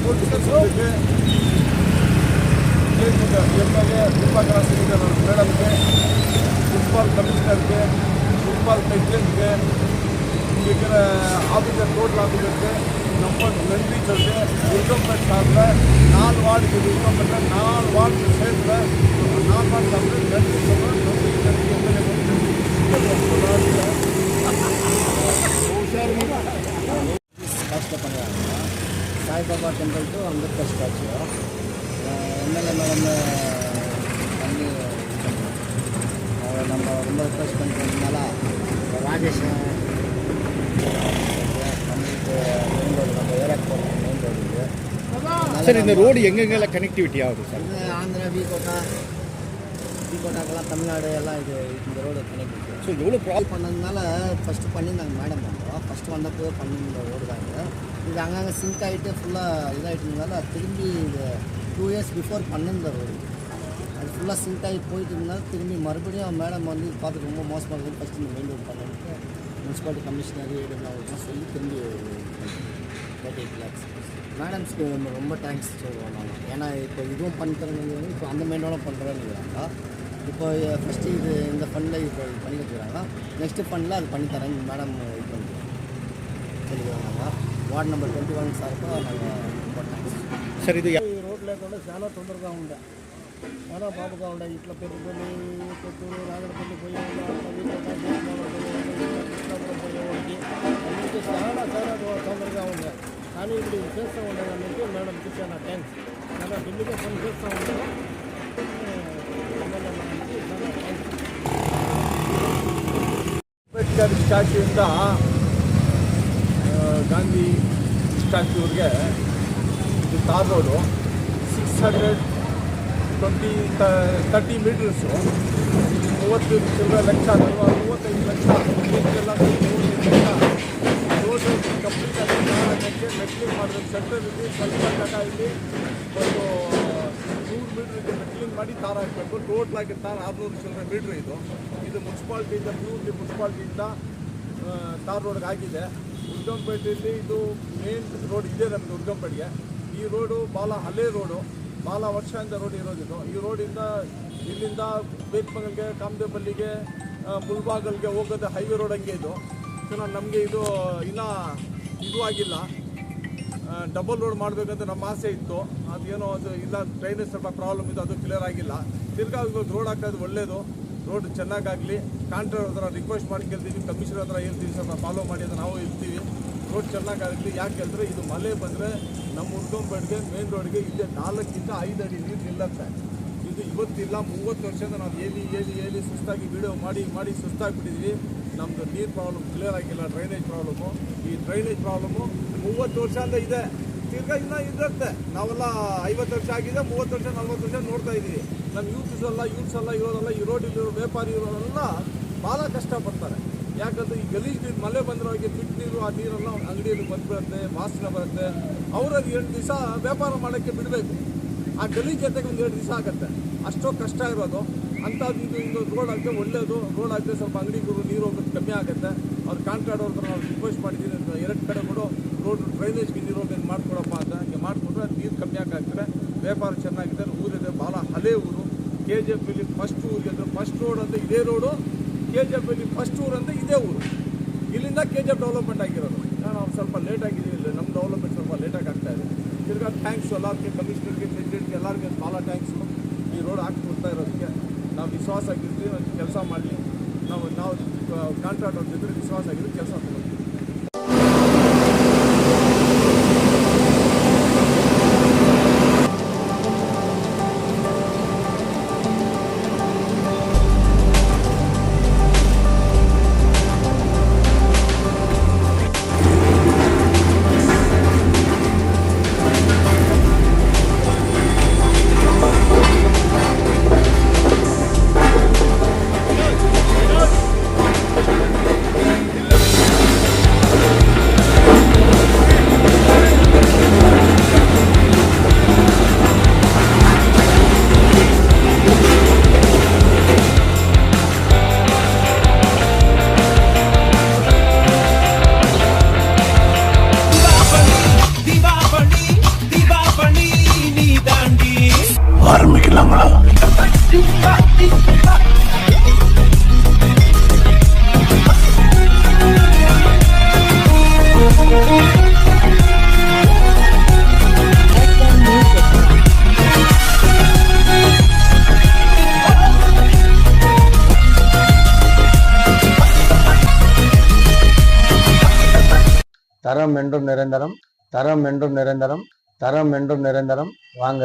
ಪೊಲೀಸರಿಗೆ ಎಮ್ಮೆಲ್ಯೆ ದೀಪಕರ Singh ಮೇಡಮ್ಗೆ, municipal ಕಮಿಷನರ್ಗೆ, municipal ಪ್ರೆಸಿಡೆಂಟ್ಗೆ, ಈಗಿನ officer total ಆಫೀಸರ್ಗೆ, ನಮ್ಮ ನಂದೀಚರ್ಗೆ, ಉಳ್ಕೊಂಬೆಟ್ಟು ಸಾಧ್ರೆ 4 ವಾರ್ಡ್ಗೆ ಉಳ್ಕೊಂಬೆಟ್ಟ 4 ವಾರ್ಡ್ ಸೇರಿದ್ರೆ 4 ವಾರ್ಡ್ ಸಾಧ್ರೆ Saibaba temple to Ambedkar statue MLA madam பண்ணி நம்ம ரொம்ப ரிக்வெஸ்ட் பண்ணிக்கிறதுனால ராஜேஷ் பண்ணிட்டு மெயின் ரோடு நம்ம ஏரியாக்கு போகிறோம். மெயின் ரோடு சார், இந்த ரோடு எங்கெங்கெல்லாம் கனெக்டிவிட்டி ஆகுது சார்? இது ஆந்திரா விகோட்டாக்கெல்லாம் தமிழ்நாடு எல்லாம் இது இந்த ரோடு கனெக்டிவிட்டி. ஸோ எவ்வளோ ப்ராப்ளம் பண்ணதுனால ஃபஸ்ட்டு பண்ணியிருந்தாங்க மேடம் வந்தோம். ஃபஸ்ட்டு வந்தப்போ பண்ணியிருந்த ரோடு தாங்க இது. அங்கங்கே சிங்க் ஆகிட்டு ஃபுல்லாக இதாகிட்டதுனால திரும்பி இது 2 இயர்ஸ் பிஃபோர் பண்ணியிருந்த ரோடு அது ஃபுல்லாக சிங்க் ஆகி போயிட்டு இருந்தாலும் திரும்பி மறுபடியும் மேடம் வந்து இது பார்த்து ரொம்ப மோசமாக இருக்குது, ஃபஸ்ட்டு இந்த மெயின் ரோடு பண்ணிட்டு முனிசிபாலிட்டி கமிஷனர் ஏடிஎம்லாம் சொல்லி திரும்பி 38 lakhs மேடம்ஸ்க்கு ரொம்ப தேங்க்ஸ் சொல்லுவோம் நாங்கள். ஏன்னா இப்போ இதுவும் பண்ணித்தரங்க, இப்போ அந்த மெயின் ரோடும் பண்ணுறேன்னு இப்போ ஃபஸ்ட்டு இது இந்த ஃபண்டில் இப்போ இது பண்ணி வச்சுக்கிறாங்க. நெக்ஸ்ட்டு ஃபண்டில் அது பண்ணித்தரேன் மேடம் இது பண்ணி சொல்லிக்கிறாங்க. వార్డ్ నెంబర్ 21 సార్కు నాకు థ్యాంక్స్. సార్, ఇది రోడ్ లేకుండా చాలా తొందరగా ఉండే, చాలా బాబుగా ఉండే. ఇట్లా పెరుగుకొని కొత్తూరు రాగడపల్లి పోయేవాళ్ళు, కృష్ణాపురం పోయేవాడికి అన్నింటి చాలా తొందరగా ఉండే. కానీ ఇప్పుడు ఇది చేస్తూ ఉండేదానికి మేడంకి చాలా థ్యాంక్స్. చాలా ఢిల్లీగా పని చేస్తూ ఉంటారు. ಅಂಬೇಡ್ಕರ್ ಸ್ಟ್ಯಾಚ್ಯೂಯಿಂದ ಗಾಂಧಿ ಸ್ಟ್ಯಾಚ್ಯೂರ್ಗೆ ಇದು tar road 630 metres, 30 lakh 35 lakh road complete ಆಗಿ ಮೆಟ್ಲಿಂಗ್ ಮಾಡಬೇಕು. ಸೆಂಟರಲ್ಲಿ ಸ್ವಲ್ಪ ಜಾಗ ಇಲ್ಲಿ ಒಂದು 100 ಮೀಟ್ರಿಗೆ ಮೆಟ್ಲಿಂಗ್ ಮಾಡಿ ತಾರ ಹಾಕಬೇಕು. ಟೋಟಲ್ ಆಗಿ ತಾರ 600 ಮೀಟ್ರ್ ಇದು ಮುನ್ಸಿಪಾಲ್ಟಿಯಿಂದ ಪ್ಯೂರ್ಲಿ ಮುನ್ಸಿಪಾಲ್ಟಿಯಿಂದ ತಾರ್ ರೋಡ್ಗೆ ಆಗಿದೆ. ಉರ್ಗಂಪೇಟೆಯಲ್ಲಿ ಇದು ಮೇನ್ ರೋಡ್ ಇದೆ ನಮಗೆ ಉರ್ಗಂಪೇಟೆಗೆ. ಈ ರೋಡು ಭಾಳ ಹಳೆ ರೋಡು, ಭಾಳ ವರ್ಷದಿಂದ ರೋಡ್ ಇರೋದಿದು. ಈ ರೋಡಿಂದ ಇಲ್ಲಿಂದ ಬೇಕ್ಮಂಗಲ್ಗೆ, ಕಾಮದೇಪಲ್ಲಿಗೆ, ಮುಲ್ಬಾಗಲ್ಗೆ ಹೋಗೋದು ಹೈವೇ ರೋಡ್ ಹಂಗೆ ಇದು. ನಮಗೆ ಇದು ಇನ್ನೂ ಇದು ಆಗಿಲ್ಲ, ಡಬಲ್ ರೋಡ್ ಮಾಡಬೇಕಂತ ನಮ್ಮ ಆಸೆ ಇತ್ತು. ಅದೇನೋ ಅದು ಇಲ್ಲ, ಡ್ರೈನೇಜ್ ಸ್ವಲ್ಪ ಪ್ರಾಬ್ಲಮ್ ಇದು, ಅದು ಕ್ಲಿಯರ್ ಆಗಿಲ್ಲ. ತಿರ್ಗಾ ಇವಾಗ ರೋಡ್ ಹಾಕೋದು ಒಳ್ಳೆಯದು, ರೋಡ್ ಚೆನ್ನಾಗಾಗಲಿ. ಕಾಂಟ್ರಾಕ್ಟರ್ ಹತ್ರ ರಿಕ್ವೆಸ್ಟ್ ಮಾಡಿ ಕೇಳ್ತೀವಿ, ಕಮಿಷನರ್ ಹತ್ರ ಹೇಳ್ತೀವಿ, ಸ್ವಲ್ಪ ಫಾಲೋ ಮಾಡಿ ಅಂತ ನಾವು ಇರ್ತೀವಿ. ರೋಡ್ ಚೆನ್ನಾಗಾಗಲಿ. ಯಾಕೆ ಹೇಳಿದ್ರೆ ಇದು ಮಳೆ ಬಂದರೆ ನಮ್ಮ ಉರ್ಗಂಪೇಟೆಗೆ ಮೇನ್ ರೋಡ್ಗೆ ಇಲ್ಲೇ 4 ಇಂದ 5 ಅಡಿ ನೀರು ನಿಲ್ಲುತ್ತೆ. ಇದು ಇವತ್ತಿಲ್ಲ, 30 ವರ್ಷದಿಂದ ನಾವು ಹೇಳಿ ಸುಸ್ತಾಗಿ ವಿಡಿಯೋ ಮಾಡಿ ಸುಸ್ತಾಗಿಬಿಟ್ಟಿದ್ವಿ. ನಮ್ಮದು ನೀರು ಪ್ರಾಬ್ಲಮ್ ಕ್ಲಿಯರ್ ಆಗಿಲ್ಲ, ಡ್ರೈನೇಜ್ ಪ್ರಾಬ್ಲಮ್ಮು. ಈ ಡ್ರೈನೇಜ್ ಪ್ರಾಬ್ಲಮ್ಮು 30 ವರ್ಷದಿಂದ ಇದೆ, ತಿರ್ಗಾ ಇನ್ನೂ ಇರುತ್ತೆ. ನಾವೆಲ್ಲ 50 ವರ್ಷ ಆಗಿದೆ, 30 ವರ್ಷ 40 ವರ್ಷ ನೋಡ್ತಾ ಇದ್ದೀವಿ. ನಮ್ಮ ಯೂತ್ಸ್ ಎಲ್ಲ ಇರೋದಲ್ಲ, ಈ ರೋಡಿಲ್ಲಿರೋ ವ್ಯಾಪಾರಿ ಇರೋರೆಲ್ಲ ಭಾಳ ಕಷ್ಟಪಡ್ತಾರೆ. ಯಾಕಂದರೆ ಈ ಗಲೀಜು ನೀರು ಮಳೆ ಬಂದಿರೋರಿಗೆ ಬಿಟ್ಟು ನೀರು, ಆ ನೀರೆಲ್ಲ ಅಂಗಡಿಯಲ್ಲಿ ಬಂದುಬಿಡುತ್ತೆ, ವಾಸನೆ ಬರುತ್ತೆ. ಅವರದು 2 ದಿವಸ ವ್ಯಾಪಾರ ಮಾಡೋಕ್ಕೆ ಬಿಡಬೇಕು. ಆ ಗಲೀಜು ಜೊತೆಗೆ ಒಂದು 2 ದಿವಸ ಆಗುತ್ತೆ, ಅಷ್ಟೋ ಕಷ್ಟ ಇರೋದು. ಅಂಥದ್ದು ಇದು ರೋಡ್ ಆಗಿದೆ, ಒಳ್ಳೆಯದು ರೋಡ್ ಆಗಿದೆ. ಸ್ವಲ್ಪ ಅಂಗಡಿಗಳು ನೀರು ಹೋಗೋದು ಕಮ್ಮಿ ಆಗುತ್ತೆ. ಅವ್ರು ಕಾಂಟ್ರಾಕ್ಟರ್ ಹತ್ರ ನಾವು ರಿಕ್ವೆಸ್ಟ್ ಮಾಡಿದ್ದೀನಿ, 2 ಕಡೆ ಕೂಡ ರೋಡ್ ಡ್ರೈನೇಜ್ಗೆ ನೀರು ಹೋಗೋದು ಮಾಡಿಕೊಡಪ್ಪ ಅಂತ. ಹಂಗೆ ಮಾಡಿಕೊಟ್ರೆ ನೀರು ಕಮ್ಮಿ ಆಗ್ತದೆ, ವ್ಯಾಪಾರ ಚೆನ್ನಾಗಿದೆ. ಊರಿದೆ, ಭಾಳ ಹಳೆ ಊರು. KGFಲ್ಲಿ ಫಸ್ಟ್ ಊರಿಗೆ ಅಂದರೆ ಫಸ್ಟ್ ರೋಡ್ ಅಂತ ಇದೇ ರೋಡು, KGFಲ್ಲಿ ಫಸ್ಟ್ ಊರು ಅಂತ ಇದೇ ಊರು. ಇಲ್ಲಿಂದ KGF ಡೆವಲಪ್ಮೆಂಟ್ ಆಗಿರೋದು. ನಾವು ಸ್ವಲ್ಪ ಲೇಟ್ ಆಗಿದ್ದೀವಿ, ನಮ್ಮ ಡೆವಲಪ್ಮೆಂಟ್ ಸ್ವಲ್ಪ ಲೇಟಾಗಿ ಆಗ್ತಾಯಿದೆ. ತಿರ್ಗಾ ಥ್ಯಾಂಕ್ಸು ಎಲ್ಲರಿಗೆ, ಕಮಿಷನರ್ಗೆ, ಪ್ರೆಸಿಡೆಂಟ್ಗೆ, ಎಲ್ಲರಿಗೆ ಭಾಳ ಥ್ಯಾಂಕ್ಸು. ಈ ರೋಡ್ ಹಾಕ್ಕೊಡ್ತಾ ಇರೋದಕ್ಕೆ ನಾವು ವಿಶ್ವಾಸ ಆಗಿರ್ತೀವಿ, ಕೆಲಸ ಮಾಡಲಿ. ನಾವು ಕಾಂಟ್ರಾಕ್ಟರ್ ಜೊತೆ ವಿಶ್ವಾಸ ಆಗಿದ್ದು ಕೆಲಸ ಮಾಡ್ತೀವಿ. தரம் என்றும் நிரந்தரம், தரம் என்றும் நிரந்தரம், தரம் என்றும் நிரந்தரம். வாங்க.